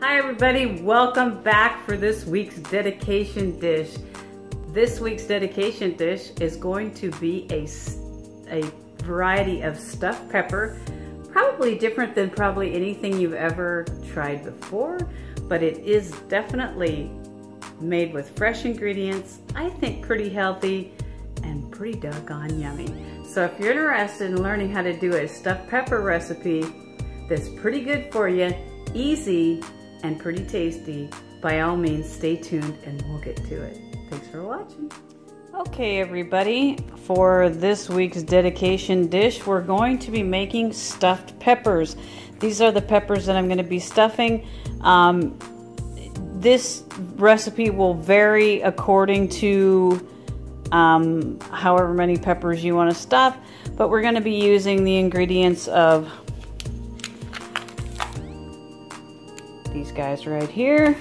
Hi everybody, welcome back for this week's dedication dish. This week's dedication dish is going to be a variety of stuffed pepper, probably different than probably anything you've ever tried before, but it is definitely made with fresh ingredients, I think pretty healthy and pretty doggone yummy. So if you're interested in learning how to do a stuffed pepper recipe that's pretty good for you, easy, and pretty tasty, by all means stay tuned and we'll get to it. Thanks for watching. Okay everybody, for this week's dedication dish we're going to be making stuffed peppers. These are the peppers that I'm going to be stuffing. This recipe will vary according to however many peppers you want to stuff, but we're going to be using the ingredients of these guys right here,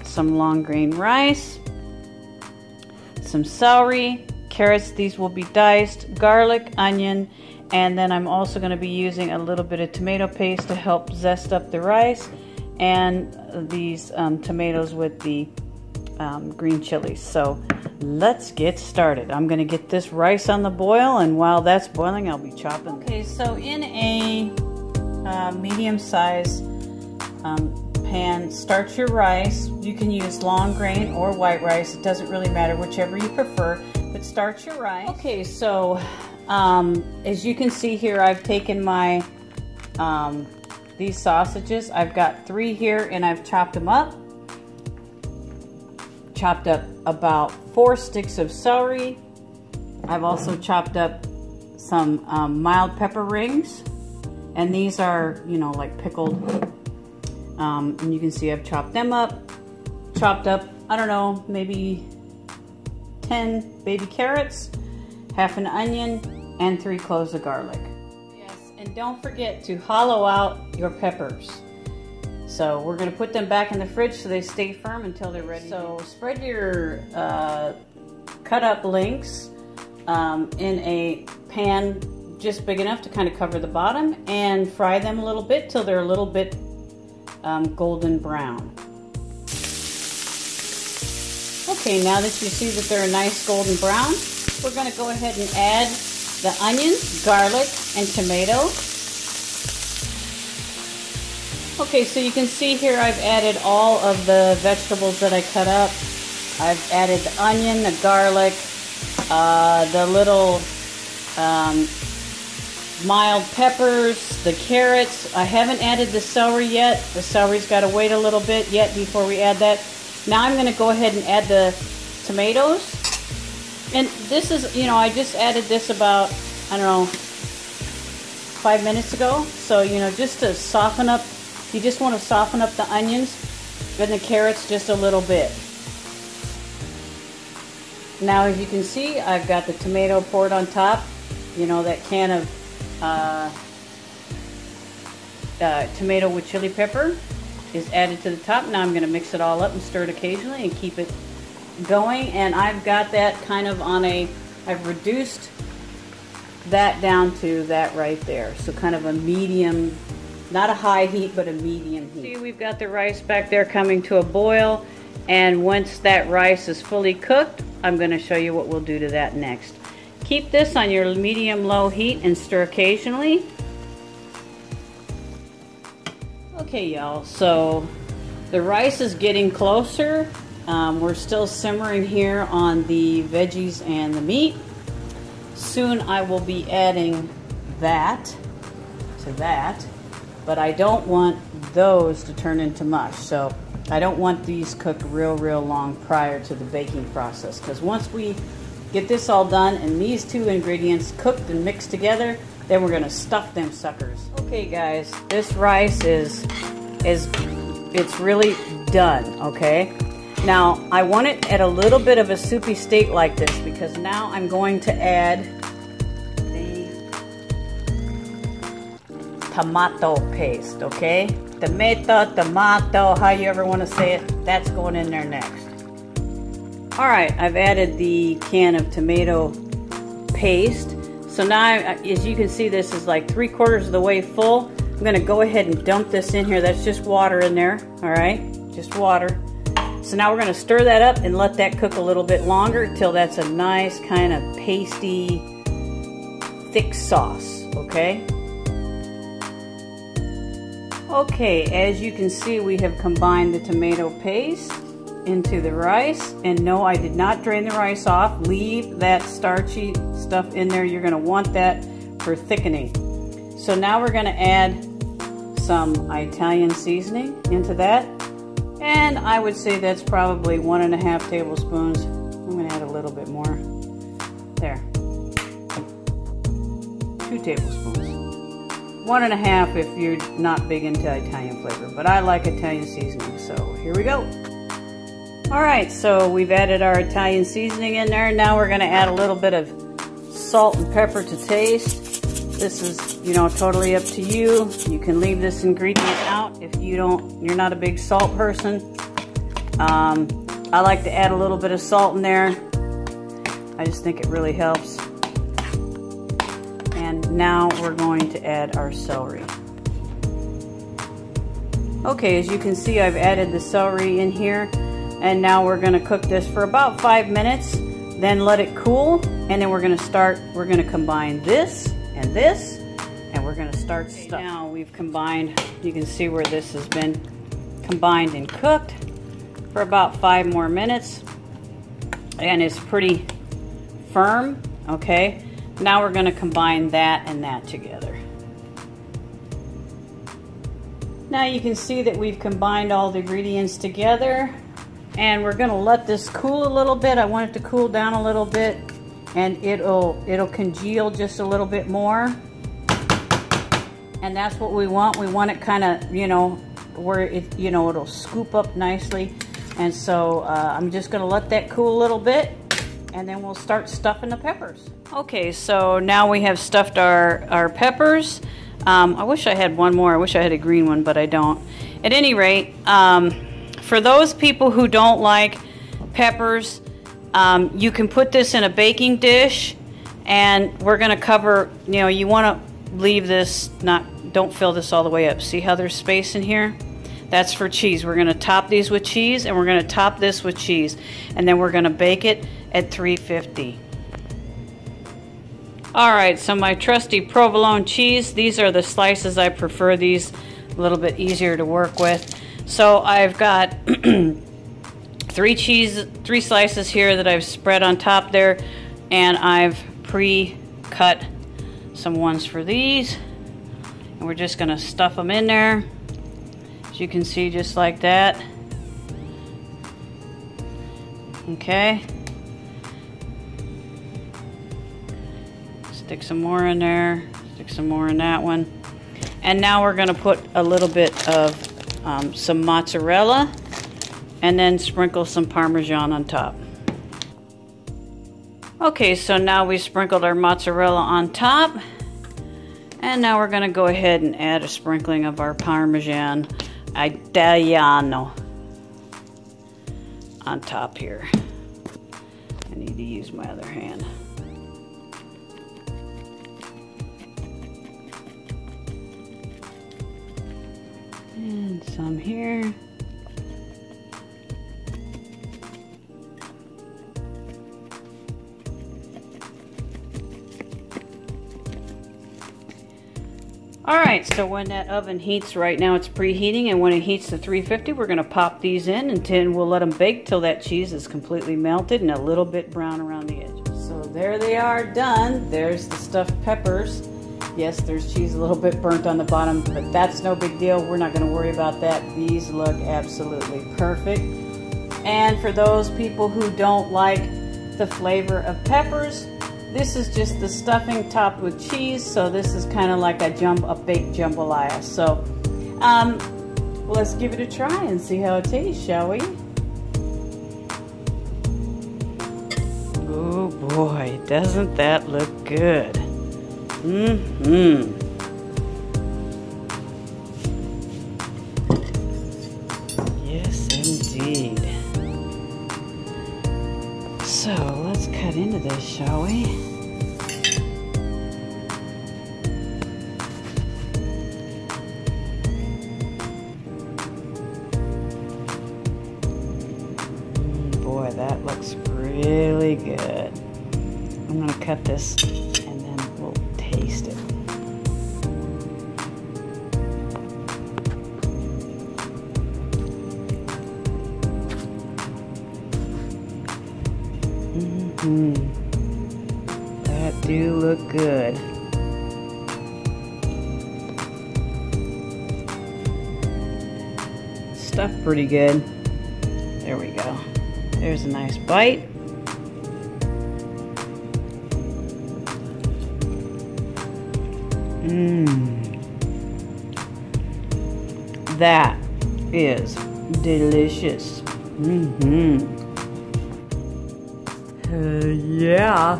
some long grain rice, some celery, carrots, these will be diced, garlic, onion, and then I'm also going to be using a little bit of tomato paste to help zest up the rice, and these tomatoes with the green chilies. So let's get started. I'm going to get this rice on the boil, and while that's boiling I'll be chopping. Okay, so in a medium-sized pan, start your rice. You can use long grain or white rice, it doesn't really matter, whichever you prefer, but start your rice. Okay, so as you can see here, I've taken my these sausages, I've got 3 here, and I've chopped them up. Chopped up about 4 sticks of celery. I've also chopped up some mild pepper rings, and these are, you know, like pickled. And you can see I've chopped them up. Chopped up, I don't know, maybe 10 baby carrots, half an onion, and 3 cloves of garlic. Yes, and don't forget to hollow out your peppers. So we're going to put them back in the fridge so they stay firm until they're ready. So spread your cut up links in a pan just big enough to kind of cover the bottom, and fry them a little bit till they're a little bit golden brown. Okay, now that you see that they're a nice golden brown, we're going to go ahead and add the onion, garlic, and tomato. Okay, so you can see here I've added all of the vegetables that I cut up. I've added the onion, the garlic, the little mild peppers, the carrots. I haven't added the celery yet. The celery's got to wait a little bit yet before we add that. Now I'm going to go ahead and add the tomatoes. And this is, you know, I just added this about, I don't know, 5 minutes ago. So, you know, just to soften up, you just want to soften up the onions and the carrots just a little bit. Now as you can see, I've got the tomato poured on top. You know, that can of tomato with chili pepper is added to the top. Now I'm going to mix it all up and stir it occasionally and keep it going. And I've got that kind of on a, I've reduced that down to that right there. So kind of a medium, not a high heat, but a medium heat. See, we've got the rice back there coming to a boil. And once that rice is fully cooked, I'm going to show you what we'll do to that next. Keep this on your medium-low heat and stir occasionally. Okay, y'all, so the rice is getting closer. We're still simmering here on the veggies and the meat. Soon I will be adding that to that, but I don't want those to turn into mush. So I don't want these cooked real long prior to the baking process, because once we get this all done and these 2 ingredients cooked and mixed together, then we're going to stuff them suckers. Okay guys, this rice is it's really done, okay? Now I want it at a little bit of a soupy state like this, because now I'm going to add the tomato paste, okay? Tomato, how you ever want to say it, that's going in there next. Alright, I've added the can of tomato paste. So now, as you can see, this is like 3/4 of the way full. I'm gonna go ahead and dump this in here. That's just water in there, all right? Just water. So now we're gonna stir that up and let that cook a little bit longer till that's a nice kind of pasty, thick sauce, okay? Okay, as you can see, we have combined the tomato paste into the rice. And no, I did not drain the rice off. Leave that starchy stuff in there. You're gonna want that for thickening. So now we're gonna add some Italian seasoning into that. And I would say that's probably 1.5 tablespoons. I'm gonna add a little bit more. There. 2 tablespoons. 1.5 if you're not big into Italian flavor, but I like Italian seasoning, so here we go. All right, so we've added our Italian seasoning in there. Now we're gonna add a little bit of salt and pepper to taste. This is, you know, totally up to you. You can leave this ingredient out if you're not a big salt person. I like to add a little bit of salt in there. I just think it really helps. And now we're going to add our celery. Okay, as you can see, I've added the celery in here. And now we're gonna cook this for about 5 minutes, then let it cool. And then we're gonna combine this, and we're gonna start stuffing. Now we've combined, you can see where this has been combined and cooked for about 5 more minutes. And it's pretty firm, okay? Now we're gonna combine that and that together. Now you can see that we've combined all the ingredients together, and we're gonna let this cool a little bit. I want it to cool down a little bit, and it'll congeal just a little bit more. And that's what we want. We want it kind of, you know, where it, you know, it'll scoop up nicely. And so I'm just gonna let that cool a little bit, and then we'll start stuffing the peppers. Okay, so now we have stuffed our peppers. I wish I had one more. I wish I had a green one, but I don't. At any rate, for those people who don't like peppers, you can put this in a baking dish, and we're gonna cover, you know, you wanna leave this, don't fill this all the way up. See how there's space in here? That's for cheese. We're gonna top these with cheese, and we're gonna top this with cheese, and then we're gonna bake it at 350. All right, so my trusty provolone cheese, these are the slices. I prefer these, a little bit easier to work with. So I've got 3 slices here that I've spread on top there, and I've pre-cut some ones for these, and we're just gonna stuff them in there, as you can see, just like that. Okay. Stick some more in there, stick some more in that one. And now we're gonna put a little bit of some mozzarella, and then sprinkle some Parmesan on top. Okay, so now we sprinkled our mozzarella on top, and now we're gonna go ahead and add a sprinkling of our Parmesan Italiano on top here. I need to use my other hand. And some here. Alright, so when that oven heats, right now it's preheating, and when it heats to 350, we're going to pop these in, and then we'll let them bake till that cheese is completely melted and a little bit brown around the edges. So there they are, done. There's the stuffed peppers. Yes, there's cheese a little bit burnt on the bottom, but that's no big deal. We're not going to worry about that. These look absolutely perfect. And for those people who don't like the flavor of peppers, this is just the stuffing topped with cheese, so this is kind of like a baked jambalaya. So let's give it a try and see how it tastes, shall we? Oh boy, doesn't that look good? Yes, indeed. So let's cut into this, shall we? really good. I'm gonna cut this and then we'll taste it. That do look good. Stuffed pretty good. There we go. There's a nice bite. That is delicious. Yeah.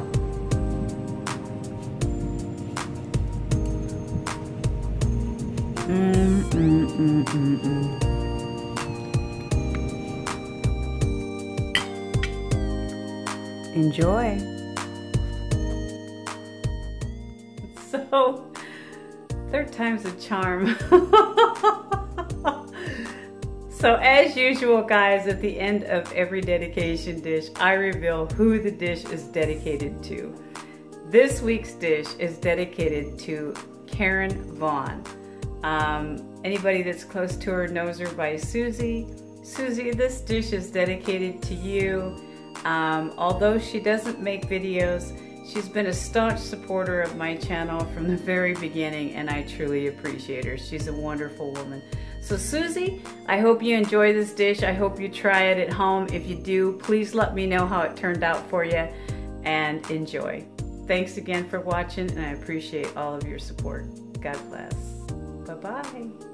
Enjoy. So, third time's a charm. So as usual, guys, at the end of every dedication dish, I reveal who the dish is dedicated to. This week's dish is dedicated to Karen Vaughn. Anybody that's close to her knows her by Susie. Susie, this dish is dedicated to you. Although she doesn't make videos, she's been a staunch supporter of my channel from the very beginning, and I truly appreciate her. She's a wonderful woman. So Susie, I hope you enjoy this dish. I hope you try it at home. If you do, please let me know how it turned out for you, and enjoy. Thanks again for watching, and I appreciate all of your support. God bless. Bye-bye.